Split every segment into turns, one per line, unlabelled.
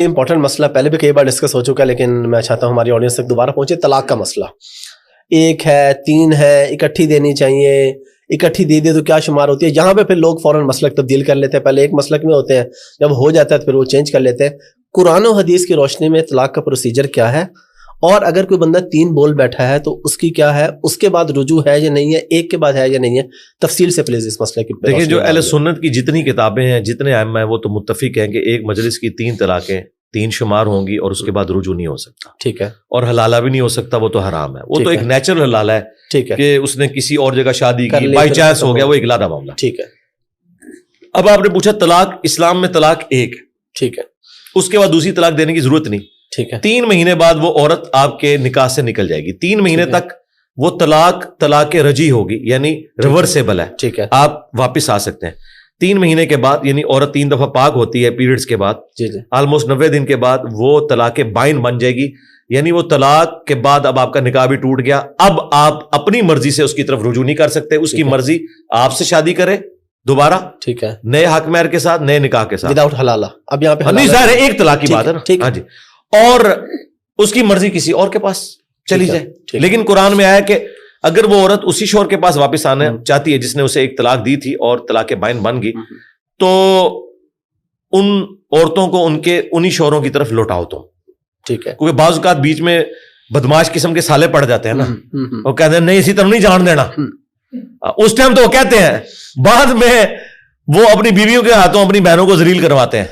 Important مسئلہ پہلے بھی کئی بار ڈسکس ہو چکا ہے، لیکن میں چاہتا ہوں ہماری آڈینس تک دوبارہ پہنچے. طلاق کا مسئلہ، ایک ہے، تین ہے، اکٹھی دینی چاہیے، اکٹھی دے تو کیا شمار ہوتی ہے. یہاں پہ پھر لوگ فوراً مسلک تبدیل کر لیتے ہیں. پہلے ایک مسلک میں ہوتے ہیں، جب ہو جاتا ہے تو پھر وہ چینج کر لیتے ہیں. قرآن و حدیث کی روشنی میں طلاق کا پروسیجر کیا ہے، اور اگر کوئی بندہ 3 بول بیٹھا ہے تو اس کی کیا ہے، اس کے بعد رجوع ہے یا نہیں ہے، ایک کے بعد ہے یا نہیں ہے. تفصیل سے پلیز اس مسئلے کی.
دیکھیں جو اہل سنت کی جتنی کتابیں ہیں، جتنے ائمہ ہیں، وہ تو متفق ہیں کہ ایک مجلس کی 3 طلاقیں 3 شمار ہوں گی، اور اس کے بعد رجوع نہیں ہو سکتا.
ٹھیک ہے.
اور حلالہ بھی نہیں ہو سکتا، وہ تو حرام ہے. وہ تو ایک نیچرل حلالہ ہے. ٹھیک ہے کہ اس نے کسی اور جگہ شادی کی، بائی چانس ہو گیا، وہ ایک لادا معاملہ.
ٹھیک ہے.
اب آپ نے پوچھا طلاق اسلام میں طلاق ایک.
ٹھیک ہے.
اس کے بعد دوسری طلاق دینے کی ضرورت نہیں.
ٹھیک ہے.
3 مہینے بعد وہ عورت آپ کے نکاح سے نکل جائے گی. 3 مہینے تک وہ طلاق رجی ہوگی، یعنی ریورسیبل ہے.
ٹھیک ہے.
آپ واپس آ سکتے ہیں. 3 مہینے کے بعد، یعنی عورت 3 دفعہ پاک ہوتی ہے پیریڈز کے بعد، آلموسٹ 90 دن کے بعد وہ طلاق بائن بن جائے گی. یعنی وہ طلاق کے بعد اب آپ کا نکاح بھی ٹوٹ گیا. اب آپ اپنی مرضی سے اس کی طرف رجوع نہیں کر سکتے. اس کی مرضی آپ سے شادی کرے دوبارہ، ٹھیک ہے، نئے حق مہر کے ساتھ، نئے نکاح کے ساتھ،
وداؤٹ حلالہ. اب یہاں پہ
نہیں ظاہر ہے ایک طلاق کی بات ہے نا. ہاں جی. اور اس کی مرضی کسی اور کے پاس چلی جائے. لیکن قرآن میں آیا کہ اگر وہ عورت اسی شوہر کے پاس واپس آنا چاہتی ہے جس نے اسے ایک طلاق دی تھی، اور طلاق بائن بن گئی، تو ان عورتوں کو ان کے انہی شوہروں کی طرف لوٹاؤ. تو ٹھیک ہے، کیونکہ بعض اوقات بیچ میں بدماش قسم کے سالے پڑ جاتے ہیں نا، وہ کہتے ہیں نہیں اسی طرح نہیں جان دینا. اس ٹائم تو وہ کہتے ہیں، بعد میں وہ اپنی بیویوں کے ہاتھوں اپنی بہنوں کو ذلیل کرواتے ہیں.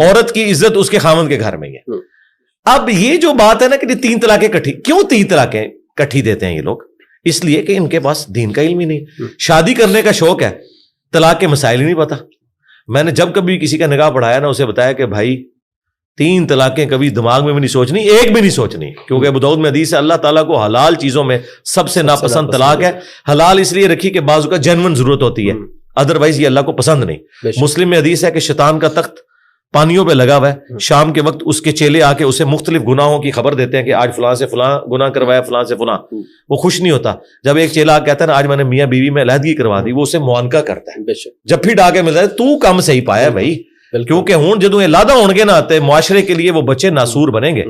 عورت کی عزت اس کے خاوند کے گھر میں ہی ہے. اب یہ جو بات ہے نا کہ 3 طلاقیں کٹھی، کیوں 3 طلاقیں کٹھی دیتے ہیں یہ لوگ؟ اس لیے کہ ان کے پاس دین کا علم ہی نہیں. شادی کرنے کا شوق ہے، طلاق کے مسائل ہی نہیں پتا. میں نے جب کبھی کسی کا نکاح پڑھایا نا، اسے بتایا کہ بھائی 3 طلاقیں کبھی دماغ میں بھی نہیں سوچنی، ایک بھی نہیں سوچنی. کیونکہ ابو داؤد میں حدیث ہے، اللہ تعالیٰ کو حلال چیزوں میں سب سے ناپسند طلاق ہے. حلال اس لیے رکھی کہ بعض کا جینون ضرورت ہوتی ہے، ادروائز یہ اللہ کو پسند نہیں. مسلم میں حدیث ہے کہ شیطان کا تخت پانیوں پہ لگا ہوا ہے. شام کے وقت اس کے چیلے آ کے اسے مختلف گناہوں کی خبر دیتے ہیں کہ آج فلاں سے فلاں گناہ کروایا، فلاں سے فلاں. وہ خوش نہیں ہوتا. جب ایک چیلا کہتا ہے نا آج میں نے میاں بیوی میں علیحدگی کروا دی، وہ اسے معانقہ کرتا ہے. جب پھر ڈاکے ملتا ہے تو کم صحیح پایا بھائی، کیونکہ ہوں جدوں علادہ ہون گے نہ آتے معاشرے کے لیے وہ بچے ناسور بنیں گے.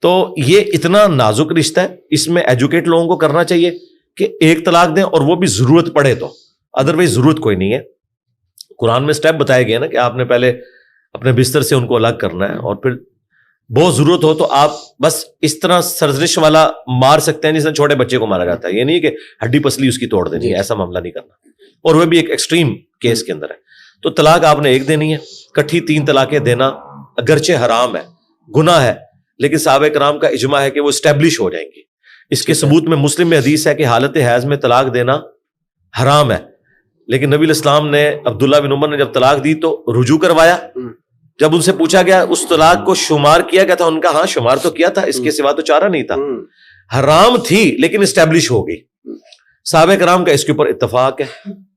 تو یہ اتنا نازک رشتہ ہے، اس میں ایجوکیٹ لوگوں کو کرنا چاہیے کہ ایک طلاق دیں، اور وہ بھی ضرورت پڑے تو، ادروائز ضرورت کوئی نہیں ہے. قرآن میں سٹیپ بتایا گیا نا کہ آپ نے پہلے اپنے بستر سے ان کو الگ کرنا ہے، اور پھر بہت ضرورت ہو تو آپ بس اس طرح سرزش والا مار سکتے ہیں جس طرح چھوٹے بچے کو مارا جاتا ہے. یہ نہیں کہ ہڈی پسلی اس کی توڑ دینی ہے، ایسا معاملہ نہیں کرنا، اور وہ بھی ایک ایکسٹریم کیس کے اندر ہے. تو طلاق آپ نے ایک دینی ہے. کٹھی 3 طلاقیں دینا اگرچہ حرام ہے، گناہ ہے، لیکن صحابہ کرام کا اجماع ہے کہ وہ اسٹیبلش ہو جائیں گی. اس کے ثبوت میں مسلم میں حدیث ہے کہ حالت حیض میں طلاق دینا حرام ہے، لیکن نبی الاسلام نے عبداللہ بن عمر نے جب طلاق دی تو رجوع کروایا. جب ان سے پوچھا گیا اس طلاق کو شمار کیا گیا تھا، ان کا ہاں شمار تو کیا تھا، اس کے سوا تو چارہ نہیں تھا. حرام تھی لیکن اسٹیبلش ہو گئی. صحابہ کرام کا اس کے اوپر اتفاق ہے.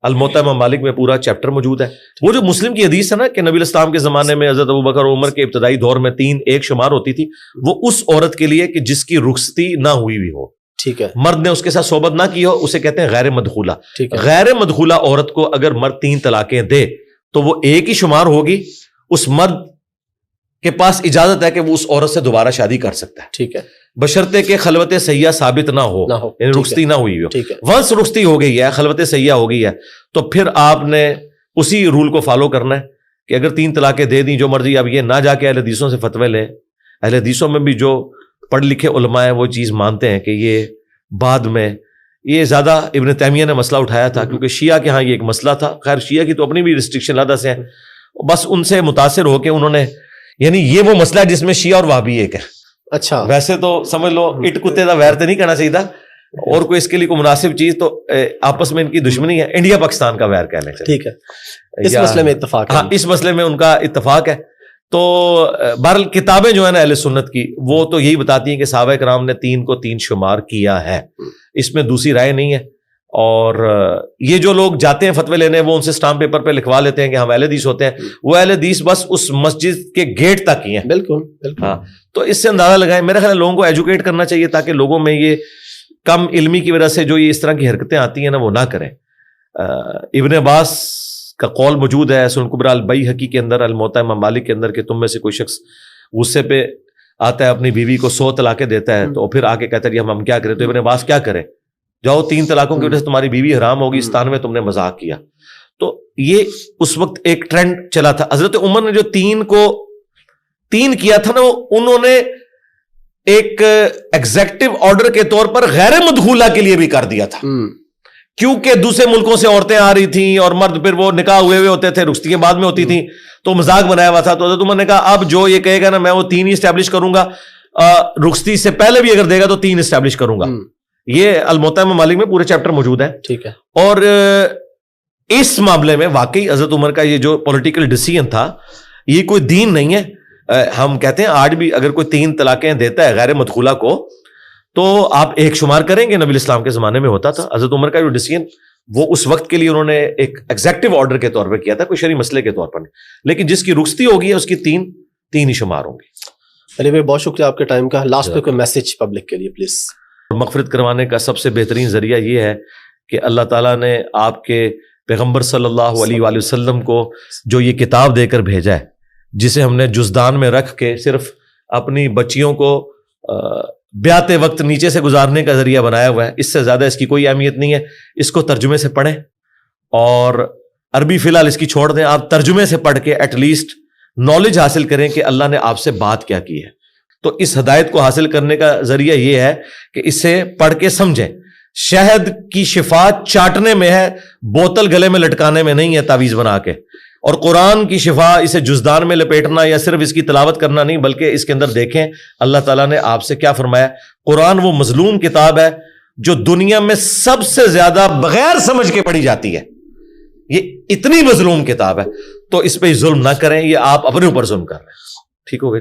الموطا امام مالک میں پورا چیپٹر موجود ہے. وہ جو مسلم کی حدیث ہے نا کہ نبی الاسلام کے زمانے میں حضرت ابوبکر اور عمر کے ابتدائی دور میں 3 ایک شمار ہوتی تھی، وہ اس عورت کے لیے کہ جس کی رخصتی نہ ہوئی بھی ہو، ٹھیک ہے، مرد نے اس کے ساتھ صحبت نہ کی ہو، اسے کہتے ہیں غیر مدخولہ. غیر مدخولہ عورت کو اگر مرد 3 طلاقیں دے تو وہ ایک ہی شمار ہوگی. اس مرد کے پاس اجازت ہے کہ وہ اس عورت سے دوبارہ شادی کر سکتا ہے، ٹھیک ہے، بشرطے کہ خلوت سیاح ثابت نہ ہو، یعنی رخصتی نہ ہوئی ہو. ونس رخصتی ہو گئی ہے، خلوت سیاح ہو گئی ہے، تو پھر آپ نے اسی رول کو فالو کرنا ہے کہ اگر 3 طلاقیں دے دیں جو مرضی. اب یہ نہ جا کے اہل حدیثوں سے فتوے لیں. اہل حدیثوں میں بھی جو پڑھ لکھے علماء ہیں وہ چیز مانتے ہیں کہ یہ بعد میں، یہ زیادہ ابن تیمیہ نے مسئلہ اٹھایا تھا کیونکہ شیعہ کے ہاں یہ ایک مسئلہ تھا. خیر شیعہ کی تو اپنی بھی ریسٹرکشن علیحدہ سے ہیں، بس ان سے متاثر ہو کے انہوں نے، یعنی یہ وہ مسئلہ ہے جس میں شیعہ اور وہابی ایک ہے. اچھا، ویسے تو سمجھ لو اٹ کتے دا ویر تو نہیں کہنا چاہیے تھا، اور کوئی اس کے لیے کوئی مناسب چیز تو آپس میں ان کی دشمنی ہے. انڈیا پاکستان کا ویر کہہ لیں، ٹھیک ہے، اس مسئلے میں اتفاق ہے. ہاں، اس مسئلے میں ان کا اتفاق ہے. تو بہرحال کتابیں جو ہیں نا اہل سنت کی، وہ تو یہی بتاتی ہیں کہ صحابہ کرام نے 3 کو 3 شمار کیا ہے. اس میں دوسری رائے نہیں ہے. اور یہ جو لوگ جاتے ہیں فتوے لینے، وہ ان سے سٹامپ پیپر پہ لکھوا لیتے ہیں کہ ہم اہل حدیث ہوتے ہیں. وہ اہل حدیث بس اس مسجد کے گیٹ تک ہی ہیں. بالکل. ہاں، تو اس سے اندازہ لگائیں. میرا خیال ہے لوگوں کو ایجوکیٹ کرنا چاہیے تاکہ لوگوں میں یہ کم علمی کی وجہ سے جو یہ اس طرح کی حرکتیں آتی ہیں نا وہ نہ کریں. ابن عباس کا قول موجود ہے سنن کبری البیہقی کے اندر، الموطا امام مالک کے اندر، کہ تم میں سے کوئی شخص غصے پہ آتا ہے اپنی بیوی کو 100 طلاقیں دیتا ہے تو پھر آ کے کہتا ہے ہم کیا کریں، تو ابن عباس کیا کریں، جاؤ 3 طلاقوں کی وجہ سے تمہاری بیوی حرام ہوگی، اس 97 تم نے مذاق کیا. تو یہ اس وقت ایک ٹرینڈ چلا تھا. حضرت عمر نے جو 3 کیا تھا نا، انہوں نے ایک ایگزیکٹو آرڈر کے طور پر غیر مدخولہ کے لیے بھی کر دیا تھا، کیونکہ دوسرے ملکوں سے عورتیں آ رہی تھیں اور مرد پھر وہ نکاح ہوئے ہوتے تھے، رخصتی بعد میں ہوتی تھیں، تو مذاق بنایا ہوا تھا. تو حضرت عمر نے کہا اب جو یہ کہے گا نا میں وہ 3 ہی اسٹیبلش کروں گا، رخصتی سے پہلے بھی اگر دے گا تو 3 اسٹیبلش کروں گا. یہ الموطا امام مالک میں پورے چیپٹر موجود ہے.
ٹھیک ہے.
اور اس معاملے میں واقعی حضرت عمر کا یہ جو پولیٹیکل ڈیسیژن تھا یہ کوئی دین نہیں ہے. ہم کہتے ہیں آج بھی اگر کوئی 3 طلاقیں دیتا ہے غیر مدخولہ کو تو آپ ایک شمار کریں گے نبی اسلام کے زمانے میں ہوتا تھا. حضرت عمر کا جو ڈیسیژن وہ اس وقت کے لیے انہوں نے ایک ایگزیکٹو آرڈر کے طور پہ کیا تھا، کوئی شرعی مسئلے کے طور پر نہیں. لیکن جس کی رخصتی ہوگی اس کی 3 ہی شمار ہوں گی.
علی بھائی بہت شکریہ آپ کے ٹائم کا. لاسٹ پہ کوئی میسج پبلک کے لیے پلیز.
مغفرت کروانے کا سب سے بہترین ذریعہ یہ ہے کہ اللہ تعالیٰ نے آپ کے پیغمبر صلی اللہ علیہ وآلہ وسلم کو جو یہ کتاب دے کر بھیجا ہے، جسے ہم نے جزدان میں رکھ کے صرف اپنی بچیوں کو بیاتے وقت نیچے سے گزارنے کا ذریعہ بنایا ہوا ہے. اس سے زیادہ اس کی کوئی اہمیت نہیں ہے. اس کو ترجمے سے پڑھیں، اور عربی فی الحال اس کی چھوڑ دیں، آپ ترجمے سے پڑھ کے ایٹ لیسٹ نالج حاصل کریں کہ اللہ نے آپ سے بات کیا کی ہے. تو اس ہدایت کو حاصل کرنے کا ذریعہ یہ ہے کہ اسے پڑھ کے سمجھیں. شہد کی شفا چاٹنے میں ہے، بوتل گلے میں لٹکانے میں نہیں ہے تعویذ بنا کے. اور قرآن کی شفا اسے جزدان میں لپیٹنا یا صرف اس کی تلاوت کرنا نہیں، بلکہ اس کے اندر دیکھیں اللہ تعالیٰ نے آپ سے کیا فرمایا. قرآن وہ مظلوم کتاب ہے جو دنیا میں سب سے زیادہ بغیر سمجھ کے پڑھی جاتی ہے. یہ اتنی مظلوم کتاب ہے، تو اس پہ ظلم نہ کریں، یہ آپ اپنے اوپر ظلم کر رہے ہیں. ٹھیک ہو گئے.